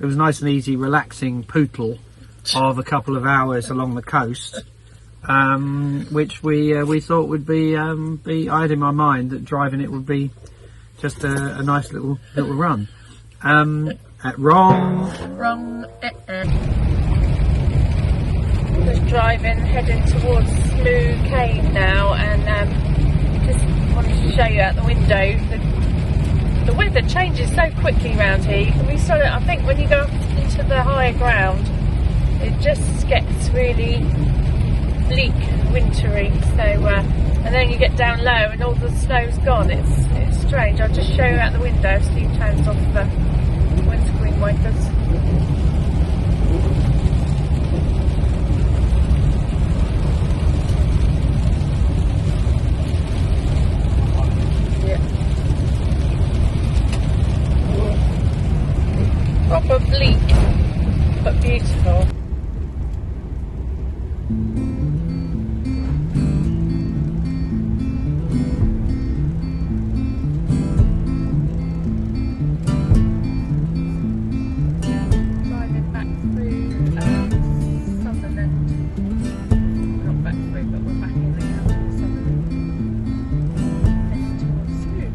it was a nice and easy, relaxing pootle of a couple of hours along the coast, which we thought would be. I had in my mind that driving it would be just a nice little run. Wrong. Just driving, heading towards Smoo Cave now, and just wanted to show you out the window. The weather changes so quickly around here. I think when you go up into the higher ground, it just gets really bleak, wintry. So, and then you get down low, and all the snow's gone. It's strange. I'll just show you out the window. Steve turns off the windscreen wipers. Proper bleak, but beautiful. Driving back through Sutherland. Not back through, but we're back in the county of Sutherland. Heading towards Smoo.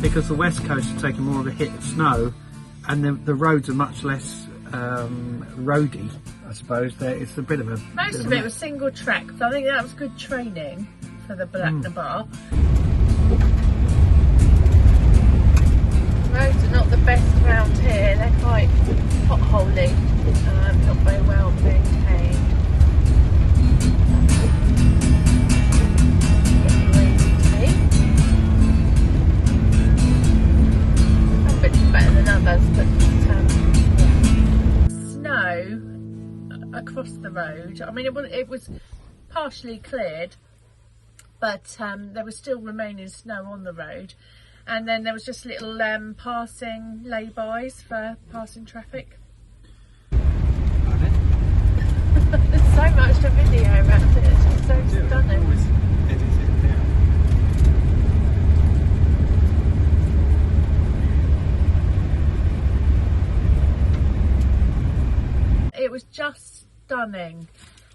Because the west coast has taken more of a hit of snow, and the roads are much less roady, I suppose. It's a bit of a... Most of it was single track, so I think that was good training for the Black Nabar. Roads are not the best around here, they're quite potholy, not very well maintained. Better than others, but snow across the road. I mean, it was partially cleared, but there was still remaining snow on the road, and then there was just little passing lay-bys for passing traffic. There's so much to video around it, it's just so stunning. It was just stunning.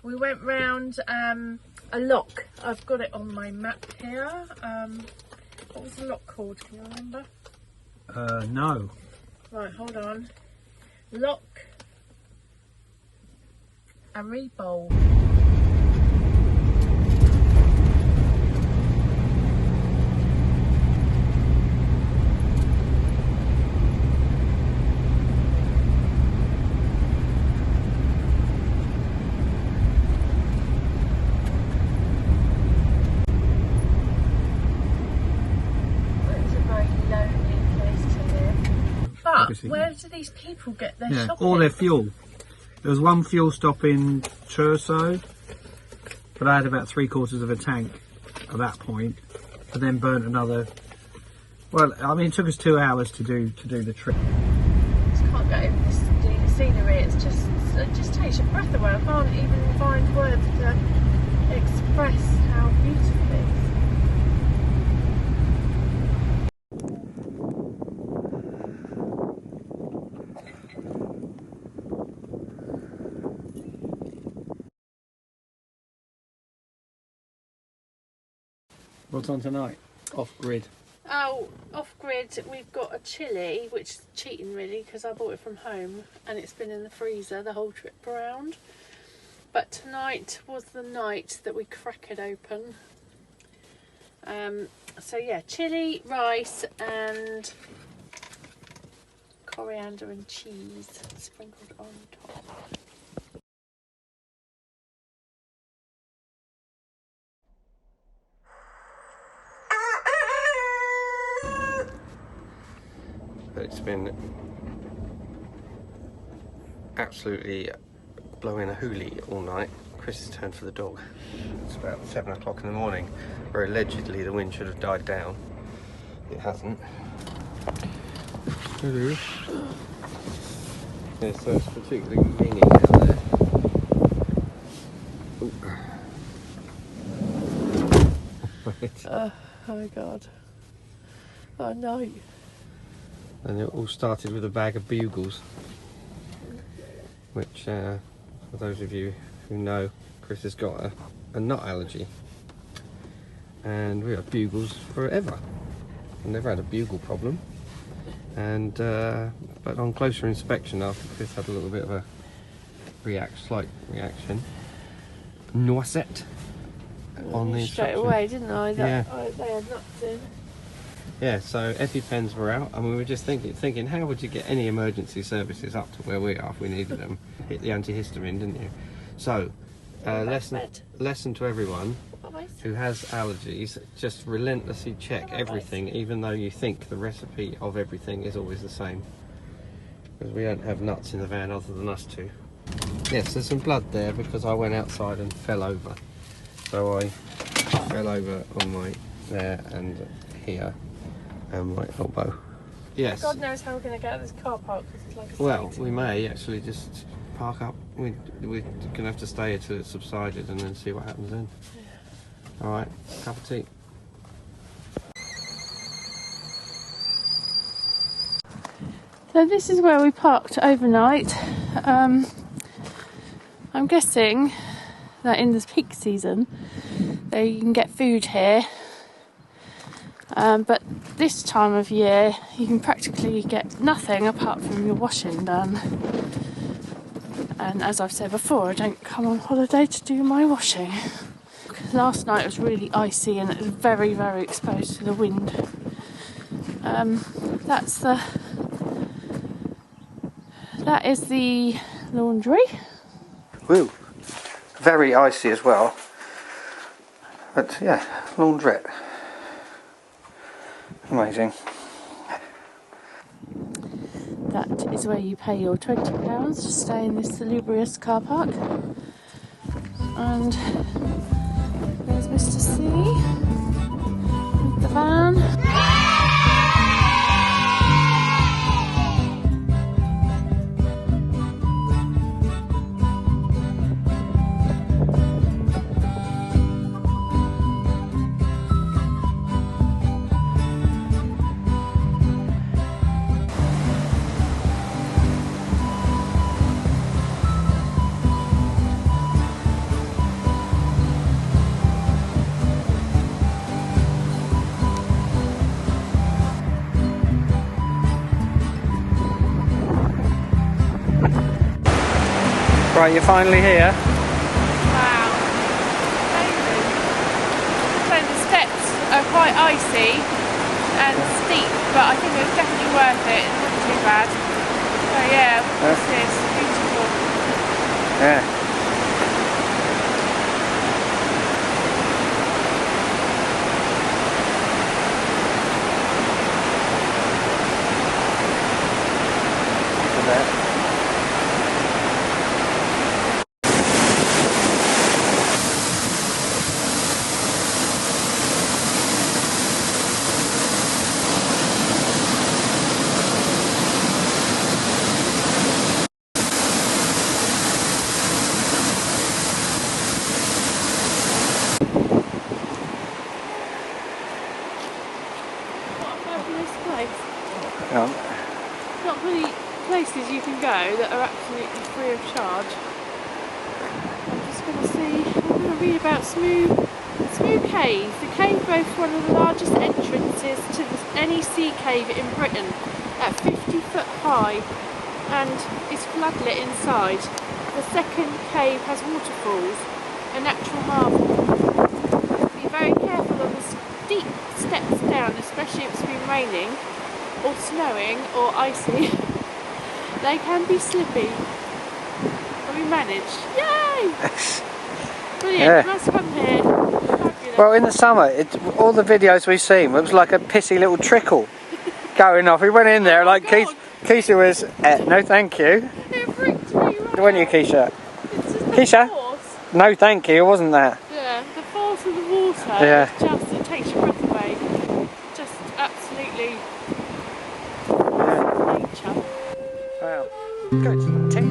We went round a lock. I've got it on my map here. What was the lock called? Can you remember? No. Right, hold on. Lock a Rebowl. Where do these people get their shopping? All their fuel. There was one fuel stop in Churso, but I had about 3/4 of a tank at that point, and then burnt another Well, I mean, it took us 2 hours to do the trip. Just can't get over the scenery. It just takes your breath away. I can't even find words to express how beautiful it is. What's on tonight? Off grid. Oh, off grid, we've got a chili, which is cheating really because I bought it from home and it's been in the freezer the whole trip around. But tonight was the night that we crack it open. So yeah, chili, rice and coriander and cheese sprinkled on top. It's been absolutely blowing a hoolie all night. Chris has turned for the dog. It's about 7 o'clock in the morning, where allegedly the wind should have died down. It hasn't. Hello. Yeah, so it's particularly ringing out there. Oh my god. Oh no. And it all started with a bag of bugles, which, for those of you who know, Chris has got a nut allergy, and we had bugles forever. I've never had a bugle problem, and but on closer inspection, after Chris had a little bit of a slight reaction, noisette on the straight instruction. away, didn't I? Yeah. They had nuts in. Yeah, so EpiPens were out, and we were just thinking, how would you get any emergency services up to where we are if we needed them? Hit the antihistamine, didn't you? So, lesson to everyone who has allergies: just relentlessly check everything, even though you think the recipe of everything is always the same. Because we don't have nuts in the van other than us two. Yes, there's some blood there because I went outside and fell over. So I fell over on my there and here. And my elbow. Yes. God knows how we're going to get out of this car park because it's like a Well, site. we may actually just park up. We're going to have to stay here till it's subsided and then see what happens then. Yeah. Alright, cup of tea. So this is where we parked overnight. I'm guessing that in this peak season you can get food here. But this time of year you can practically get nothing apart from your washing done. And as I've said before, I don't come on holiday to do my washing. Last night it was really icy and it was very, very exposed to the wind. That is the laundry. Woo! Very icy as well. But yeah, laundrette. Amazing. That is where you pay your £20 to stay in this salubrious car park. And there's Mr. C with the van. Right, you're finally here. Wow. Amazing. So the steps are quite icy and steep, but I think it's definitely worth it. It's not too bad. So yeah, this is beautiful. Yeah. that are absolutely free of charge. I'm just going to see, I'm going to read about Smoo Cave. The cave boasts one of the largest entrances to the NEC cave in Britain, at 50 foot high, and is floodlit inside. The second cave has waterfalls, a natural marvel. Be very careful on the steep steps down, especially if it's been raining or snowing or icy. They can be slippy, but we managed. Yay! Brilliant, Yeah. you must come here. Fabulous. Well, in the summer, all the videos we've seen, it was like a pissy little trickle going off. We went in there, like God. Keisha was, no thank you. It freaked me right Weren't you, out. Keisha? It's just the Keisha? force. No thank you, wasn't that? Yeah, the force of the water. Yeah. It takes your breath away. Just absolutely nature. Wow. Good. Tick.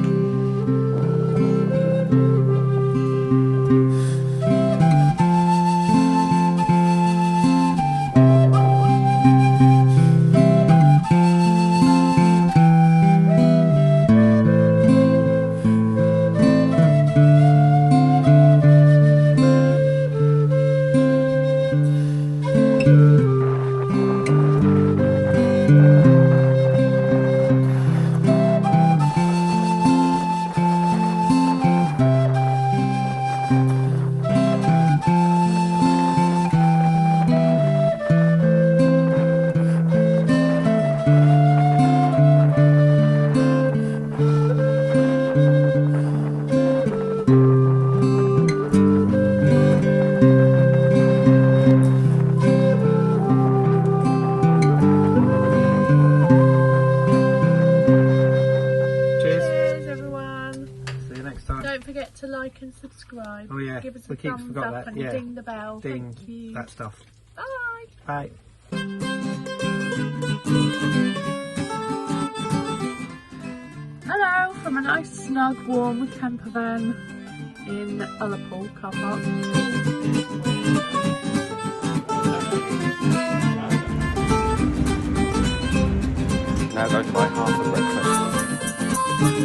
Don't forget to like and subscribe. Oh yeah, Give us we a keep thumbs forgot up that. and Yeah. ding the bell. Ding Thank you. that stuff. Bye. Bye. Hello from a nice snug warm camper van in Ullapool car park. Now go to my half of breakfast.